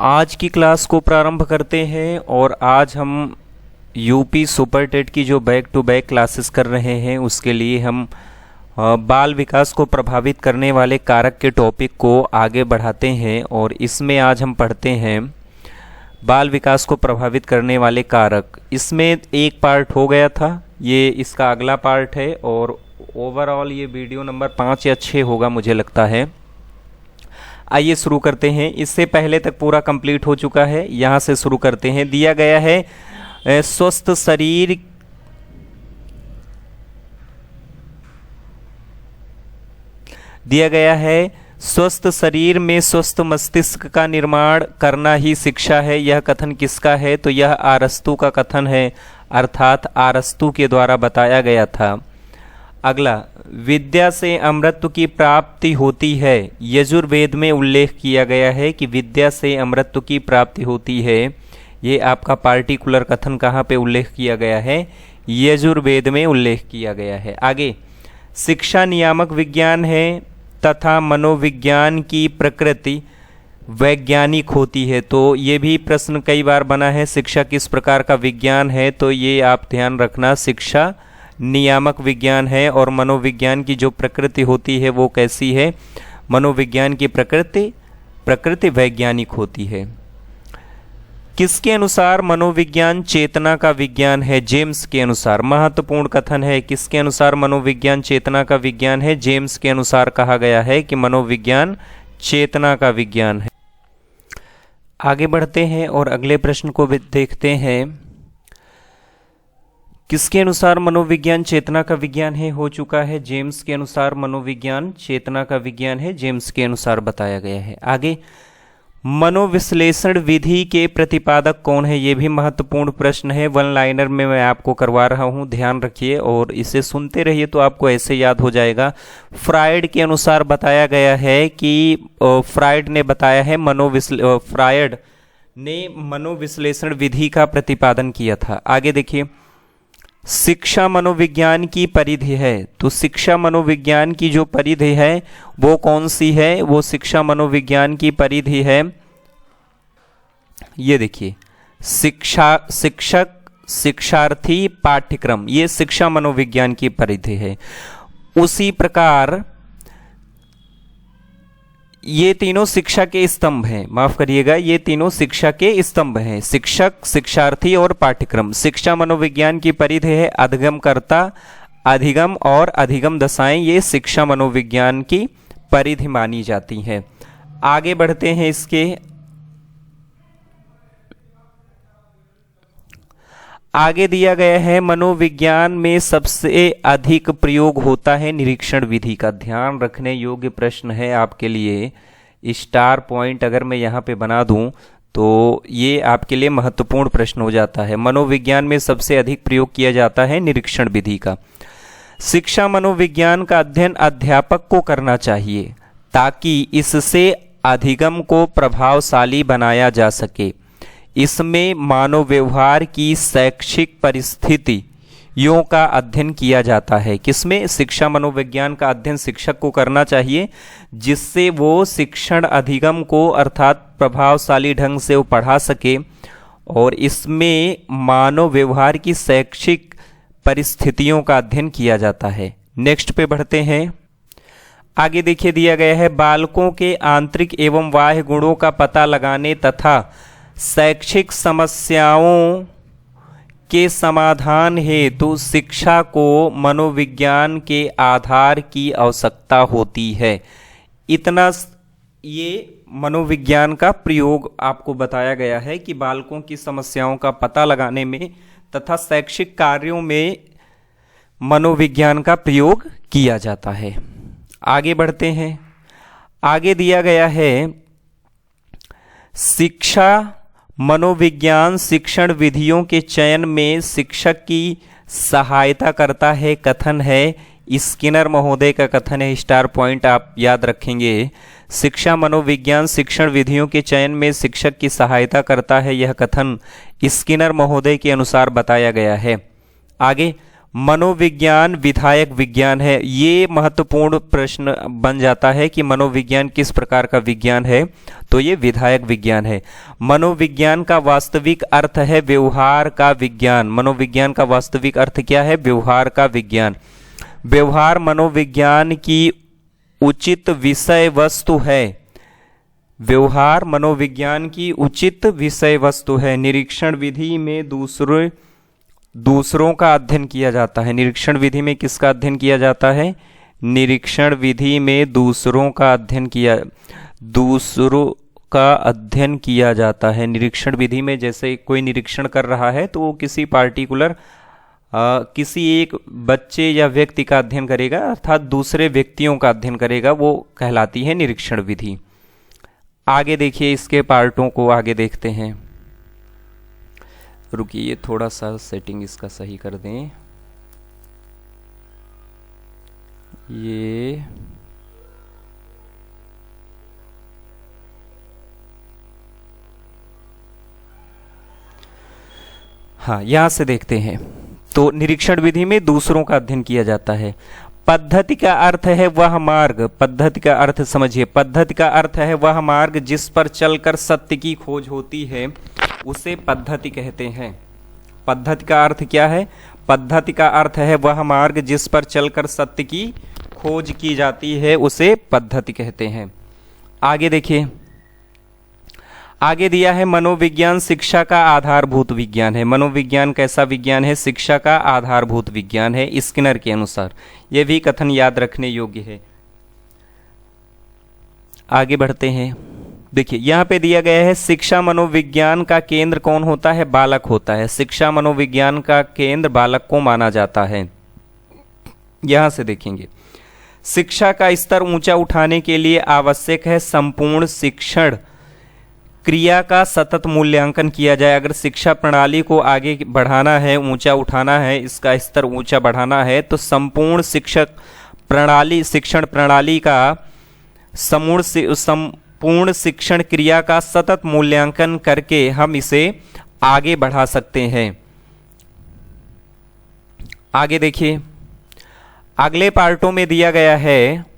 आज की क्लास को प्रारंभ करते हैं और आज हम यूपी सुपर टेट की जो बैक टू बैक क्लासेस कर रहे हैं उसके लिए हम बाल विकास को प्रभावित करने वाले कारक के टॉपिक को आगे बढ़ाते हैं। और इसमें आज हम पढ़ते हैं बाल विकास को प्रभावित करने वाले कारक। इसमें एक पार्ट हो गया था, ये इसका अगला पार्ट है और ओवरऑल ये वीडियो नंबर 5 या 6 होगा मुझे लगता है। आइए शुरू करते हैं। इससे पहले तक पूरा कंप्लीट हो चुका है, यहाँ से शुरू करते हैं। दिया गया है स्वस्थ शरीर स्वस्थ शरीर में स्वस्थ मस्तिष्क का निर्माण करना ही शिक्षा है। यह कथन किसका है? तो यह अरस्तू का कथन है, अर्थात अरस्तू के द्वारा बताया गया था। अगला, विद्या से अमृत की प्राप्ति होती है। यजुर्वेद में उल्लेख किया गया है कि विद्या से अमृत की प्राप्ति होती है। ये आपका पार्टिकुलर कथन कहाँ पे उल्लेख किया गया है? यजुर्वेद में उल्लेख किया गया है। आगे, शिक्षा नियामक विज्ञान है तथा मनोविज्ञान की प्रकृति वैज्ञानिक होती है। तो ये भी प्रश्न कई बार बना है, शिक्षा किस प्रकार का विज्ञान है? तो ये आप ध्यान रखना, शिक्षा नियामक विज्ञान है और मनोविज्ञान की जो प्रकृति होती है वो कैसी है? मनोविज्ञान की प्रकृति वैज्ञानिक होती है। किसके अनुसार मनोविज्ञान चेतना का विज्ञान है? जेम्स के अनुसार। महत्वपूर्ण कथन है, किसके अनुसार मनोविज्ञान चेतना का विज्ञान है? जेम्स के अनुसार कहा गया है कि मनोविज्ञान चेतना का विज्ञान है। आगे बढ़ते हैं और अगले प्रश्न को भी देखते हैं। किसके अनुसार मनोविज्ञान चेतना का विज्ञान है? हो चुका है, जेम्स के अनुसार मनोविज्ञान चेतना का विज्ञान है, जेम्स के अनुसार बताया गया है। आगे, मनोविश्लेषण विधि के प्रतिपादक कौन है? ये भी महत्वपूर्ण प्रश्न है, वन लाइनर में मैं आपको करवा रहा हूँ, ध्यान रखिए और इसे सुनते रहिए तो आपको ऐसे याद हो जाएगा। फ्रायड के अनुसार बताया गया है कि फ्रायड ने बताया है फ्रायड ने मनोविश्लेषण विधि का प्रतिपादन किया था। आगे देखिए, शिक्षा मनोविज्ञान की परिधि है। तो शिक्षा मनोविज्ञान की जो परिधि है वो कौन सी है? वो शिक्षा मनोविज्ञान की परिधि है, ये देखिए, शिक्षक शिक्षार्थी पाठ्यक्रम, ये शिक्षा मनोविज्ञान की परिधि है। उसी प्रकार ये तीनों शिक्षा के स्तंभ हैं, माफ करिएगा, ये तीनों शिक्षा के स्तंभ हैं, शिक्षक शिक्षार्थी और पाठ्यक्रम। शिक्षा मनोविज्ञान की परिधि है अधिगमकर्ता, अधिगम और अधिगम दशाएं, ये शिक्षा मनोविज्ञान की परिधि मानी जाती हैं। आगे बढ़ते हैं। इसके आगे दिया गया है मनोविज्ञान में सबसे अधिक प्रयोग होता है निरीक्षण विधि का। ध्यान रखने योग्य प्रश्न है आपके लिए, स्टार पॉइंट अगर मैं यहाँ पे बना दूं तो ये आपके लिए महत्वपूर्ण प्रश्न हो जाता है। मनोविज्ञान में सबसे अधिक प्रयोग किया जाता है निरीक्षण विधि का। शिक्षा मनोविज्ञान का अध्ययन अध्यापक को करना चाहिए ताकि इससे अधिगम को प्रभावशाली बनाया जा सके। इसमें मानव व्यवहार की शैक्षिक परिस्थितियों का अध्ययन किया जाता है। किसमें? शिक्षा मनोविज्ञान का अध्ययन शिक्षक को करना चाहिए जिससे वो शिक्षण अधिगम को अर्थात प्रभावशाली ढंग से वो पढ़ा सके। और इसमें मानव व्यवहार की शैक्षिक परिस्थितियों का अध्ययन किया जाता है। नेक्स्ट पे बढ़ते हैं। आगे देखिए, दिया गया है बालकों के आंतरिक एवं बाह्य गुणों का पता लगाने तथा शैक्षिक समस्याओं के समाधान हेतु शिक्षा को मनोविज्ञान के आधार की आवश्यकता होती है। इतना ये मनोविज्ञान का प्रयोग आपको बताया गया है कि बालकों की समस्याओं का पता लगाने में तथा शैक्षिक कार्यों में मनोविज्ञान का प्रयोग किया जाता है। आगे बढ़ते हैं। आगे दिया गया है शिक्षा मनोविज्ञान शिक्षण विधियों के चयन में शिक्षक की सहायता करता है। कथन है, स्किनर महोदय का कथन है, स्टार पॉइंट आप याद रखेंगे। शिक्षा मनोविज्ञान शिक्षण विधियों के चयन में शिक्षक की सहायता करता है, यह कथन स्किनर महोदय के अनुसार बताया गया है। आगे, मनोविज्ञान विधायक विज्ञान है। ये महत्वपूर्ण प्रश्न बन जाता है कि मनोविज्ञान किस प्रकार का विज्ञान है। तो ये विधायक विज्ञान है। मनोविज्ञान का वास्तविक अर्थ है व्यवहार का विज्ञान। मनोविज्ञान का वास्तविक अर्थ क्या है? व्यवहार का विज्ञान। व्यवहार मनोविज्ञान की उचित विषय वस्तु है। व्यवहार मनोविज्ञान की उचित विषय वस्तु है। निरीक्षण विधि में दूसरों का अध्ययन किया जाता है। निरीक्षण विधि में किसका अध्ययन किया जाता है? निरीक्षण विधि में दूसरों का अध्ययन किया जाता है। निरीक्षण विधि में जैसे कोई निरीक्षण कर रहा है तो वो किसी पार्टिकुलर किसी एक बच्चे या व्यक्ति का अध्ययन करेगा, अर्थात दूसरे व्यक्तियों का अध्ययन करेगा, वो कहलाती है निरीक्षण विधि। आगे देखिए, इसके पार्टों को आगे देखते हैं। रुकिए, थोड़ा सा सेटिंग इसका सही कर दें। ये हाँ, यहां से देखते हैं। तो निरीक्षण विधि में दूसरों का अध्ययन किया जाता है। पद्धति का अर्थ है वह मार्ग। पद्धति का अर्थ समझिए। पद्धति का अर्थ है वह मार्ग जिस पर चलकर सत्य की खोज होती है, उसे पद्धति कहते हैं। पद्धति का अर्थ क्या है? पद्धति का अर्थ है वह मार्ग जिस पर चलकर सत्य की खोज की जाती है, उसे पद्धति कहते हैं। आगे देखिए, आगे दिया है मनोविज्ञान शिक्षा का आधारभूत विज्ञान है। मनोविज्ञान कैसा विज्ञान है? शिक्षा का आधारभूत विज्ञान है, स्किनर के अनुसार। यह भी कथन याद रखने योग्य है। आगे बढ़ते हैं। देखिए, यहां पे दिया गया है शिक्षा मनोविज्ञान का केंद्र कौन होता है? बालक होता है। शिक्षा मनोविज्ञान का केंद्र बालक को माना जाता है। यहां से देखेंगे, शिक्षा का स्तर ऊंचा उठाने के लिए आवश्यक है संपूर्ण शिक्षण क्रिया का सतत मूल्यांकन किया जाए। अगर शिक्षा प्रणाली को आगे बढ़ाना है, ऊंचा उठाना है, इसका स्तर ऊंचा बढ़ाना है, तो संपूर्ण शिक्षण प्रणाली का संपूर्ण शिक्षण क्रिया का सतत मूल्यांकन करके हम इसे आगे बढ़ा सकते हैं। आगे देखिए, अगले पार्टों में दिया गया है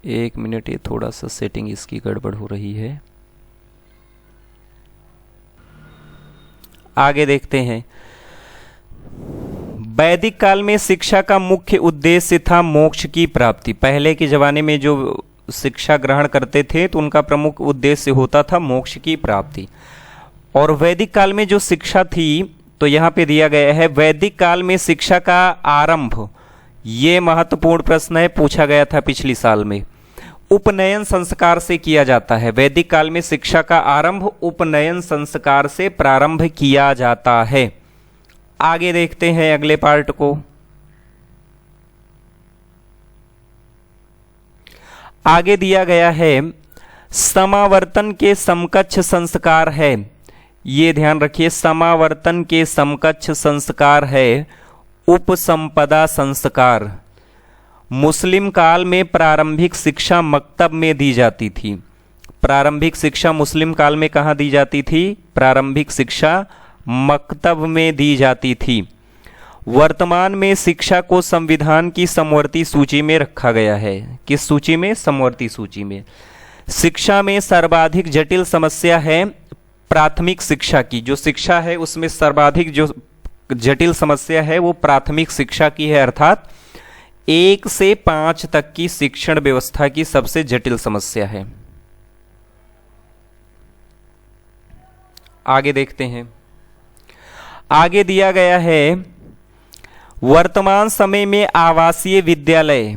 एक मिनट, ये थोड़ा सा सेटिंग इसकी गड़बड़ हो रही है। आगे देखते हैं। वैदिक काल में शिक्षा का मुख्य उद्देश्य था मोक्ष की प्राप्ति। पहले के जमाने में जो शिक्षा ग्रहण करते थे तो उनका प्रमुख उद्देश्य होता था मोक्ष की प्राप्ति। और वैदिक काल में जो शिक्षा थी, तो यहां पे दिया गया है वैदिक काल में शिक्षा का आरंभ। ये महत्वपूर्ण प्रश्न है, पूछा गया था पिछली साल में। उपनयन संस्कार से किया जाता है। वैदिक काल में शिक्षा का आरंभ उपनयन संस्कार से प्रारंभ किया जाता है। आगे देखते हैं अगले पार्ट को। आगे दिया गया है समावर्तन के समकक्ष संस्कार है। ये ध्यान रखिए, समावर्तन के समकक्ष संस्कार है उपसंपदा संस्कार। मुस्लिम काल में प्रारंभिक शिक्षा मकतब में दी जाती थी। प्रारंभिक शिक्षा मुस्लिम काल में कहाँ दी जाती थी? प्रारंभिक शिक्षा मकतब में दी जाती थी। वर्तमान में शिक्षा को संविधान की समवर्ती सूची में रखा गया है। किस सूची में? समवर्ती सूची में। शिक्षा में सर्वाधिक जटिल समस्या है प्राथमिक शिक्षा की। जो शिक्षा है उसमें सर्वाधिक जो जटिल समस्या है वो प्राथमिक शिक्षा की है, अर्थात 1 से 5 तक की शिक्षण व्यवस्था की सबसे जटिल समस्या है। आगे देखते हैं। आगे दिया गया है वर्तमान समय में आवासीय विद्यालय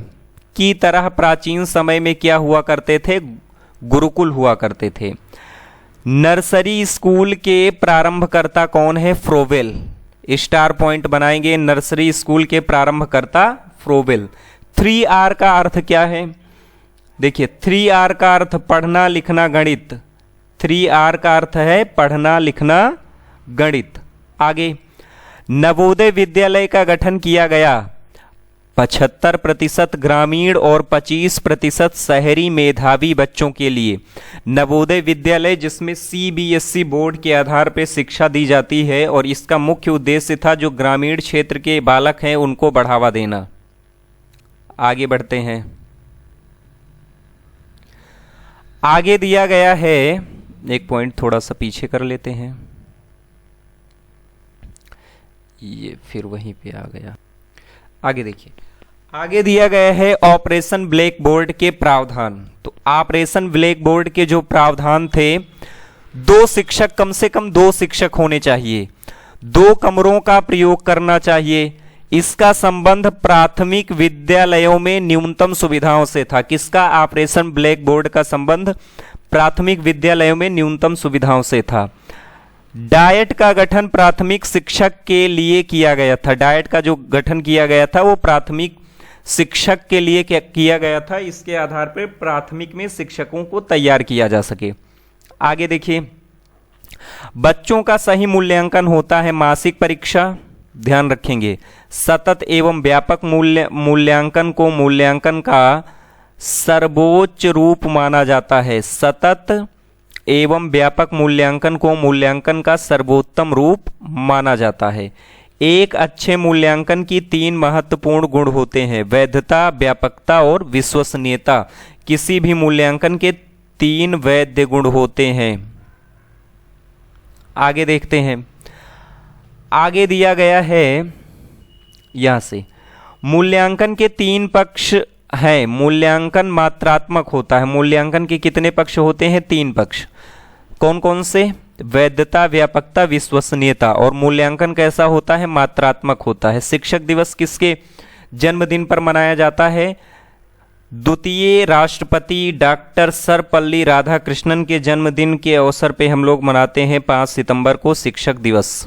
की तरह प्राचीन समय में क्या हुआ करते थे? गुरुकुल हुआ करते थे। नर्सरी स्कूल के प्रारंभकर्ता कौन है? फ्रोवेल। स्टार पॉइंट बनाएंगे। नर्सरी स्कूल के प्रारंभकर्ता फ्रोवेल। 3R का अर्थ क्या है? देखिए, 3R का अर्थ पढ़ना लिखना गणित। 3R का अर्थ है पढ़ना लिखना गणित। आगे, नवोदय विद्यालय का गठन किया गया। 75% ग्रामीण और 25% शहरी मेधावी बच्चों के लिए नवोदय विद्यालय, जिसमें CBSE बोर्ड के आधार पर शिक्षा दी जाती है, और इसका मुख्य उद्देश्य था जो ग्रामीण क्षेत्र के बालक हैं उनको बढ़ावा देना। आगे बढ़ते हैं। आगे दिया गया है, एक पॉइंट थोड़ा सा पीछे कर लेते हैं, ये फिर वहीं पे आ गया। आगे देखिए, आगे दिया गया है ऑपरेशन ब्लैक बोर्ड के प्रावधान। तो ऑपरेशन ब्लैक बोर्ड के जो प्रावधान थे, 2 शिक्षक, कम से कम 2 शिक्षक होने चाहिए, 2 कमरों का प्रयोग करना चाहिए। इसका संबंध प्राथमिक विद्यालयों में न्यूनतम सुविधाओं से था। किसका? ऑपरेशन ब्लैक बोर्ड का संबंध प्राथमिक विद्यालयों में न्यूनतम सुविधाओं से था। डायट का गठन प्राथमिक शिक्षक के लिए किया गया था। डायट का जो गठन किया गया था वो प्राथमिक शिक्षक के लिए किया गया था। इसके आधार पर प्राथमिक में शिक्षकों को तैयार किया जा सके। आगे देखिए, बच्चों का सही मूल्यांकन होता है मासिक परीक्षा, ध्यान रखेंगे। सतत एवं व्यापक मूल्यांकन को मूल्यांकन का सर्वोच्च रूप माना जाता है। सतत एवं व्यापक मूल्यांकन को मूल्यांकन का सर्वोत्तम रूप माना जाता है। एक अच्छे मूल्यांकन की 3 महत्वपूर्ण गुण होते हैं: वैधता, व्यापकता और विश्वसनीयता। किसी भी मूल्यांकन के 3 वैध गुण होते हैं। आगे देखते हैं, आगे दिया गया है यहां से, मूल्यांकन के 3 पक्ष हैं। मूल्यांकन मात्रात्मक होता है। मूल्यांकन के कितने पक्ष होते हैं? 3 पक्ष। कौन कौन से? वैधता, व्यापकता, विश्वसनीयता। और मूल्यांकन कैसा होता है? मात्रात्मक होता है। शिक्षक दिवस किसके जन्मदिन पर मनाया जाता है? द्वितीय राष्ट्रपति डॉक्टर सर्वपल्ली राधाकृष्णन के जन्मदिन के अवसर पे हम लोग मनाते हैं 5 सितंबर को शिक्षक दिवस।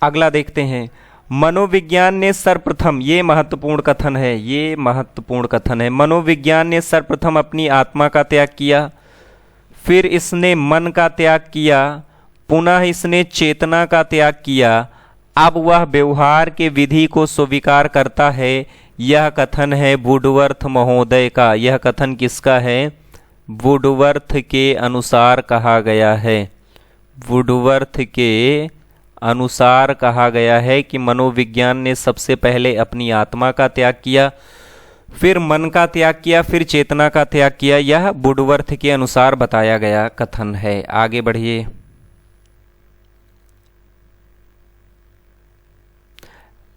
अगला देखते हैं, मनोविज्ञान ने सर्वप्रथम, ये महत्वपूर्ण कथन है, ये महत्वपूर्ण कथन है, मनोविज्ञान ने सर्वप्रथम अपनी आत्मा का त्याग किया, फिर इसने मन का त्याग किया, पुनः इसने चेतना का त्याग किया, अब वह व्यवहार के विधि को स्वीकार करता है। यह कथन है वुडवर्थ महोदय का। यह कथन किसका है? वुडवर्थ के अनुसार कहा गया है। वुडवर्थ के अनुसार कहा गया है कि मनोविज्ञान ने सबसे पहले अपनी आत्मा का त्याग किया, फिर मन का त्याग किया, फिर चेतना का त्याग किया। यह वुडवर्थ के अनुसार बताया गया कथन है। आगे बढ़िए,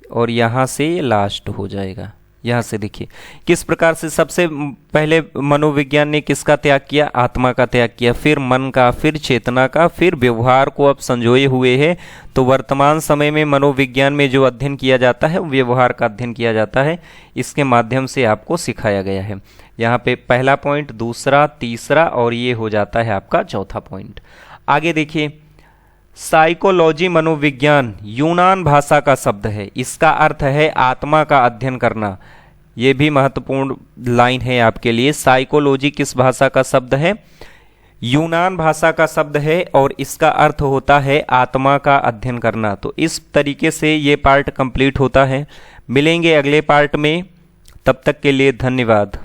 और यहां से लास्ट हो जाएगा। यहां से देखिए किस प्रकार से सबसे पहले मनोविज्ञान ने किसका त्याग किया? आत्मा का त्याग किया, फिर मन का, फिर चेतना का, फिर व्यवहार को अब संजोए हुए है। तो वर्तमान समय में मनोविज्ञान में जो अध्ययन किया जाता है व्यवहार का अध्ययन किया जाता है। इसके माध्यम से आपको सिखाया गया है। यहाँ पे पहला पॉइंट, दूसरा, तीसरा और ये हो जाता है आपका चौथा पॉइंट। आगे देखिए, साइकोलॉजी मनोविज्ञान यूनान भाषा का शब्द है। इसका अर्थ है आत्मा का अध्ययन करना। यह भी महत्वपूर्ण लाइन है आपके लिए। साइकोलॉजी किस भाषा का शब्द है? यूनान भाषा का शब्द है और इसका अर्थ होता है आत्मा का अध्ययन करना। तो इस तरीके से ये पार्ट कंप्लीट होता है। मिलेंगे अगले पार्ट में, तब तक के लिए धन्यवाद।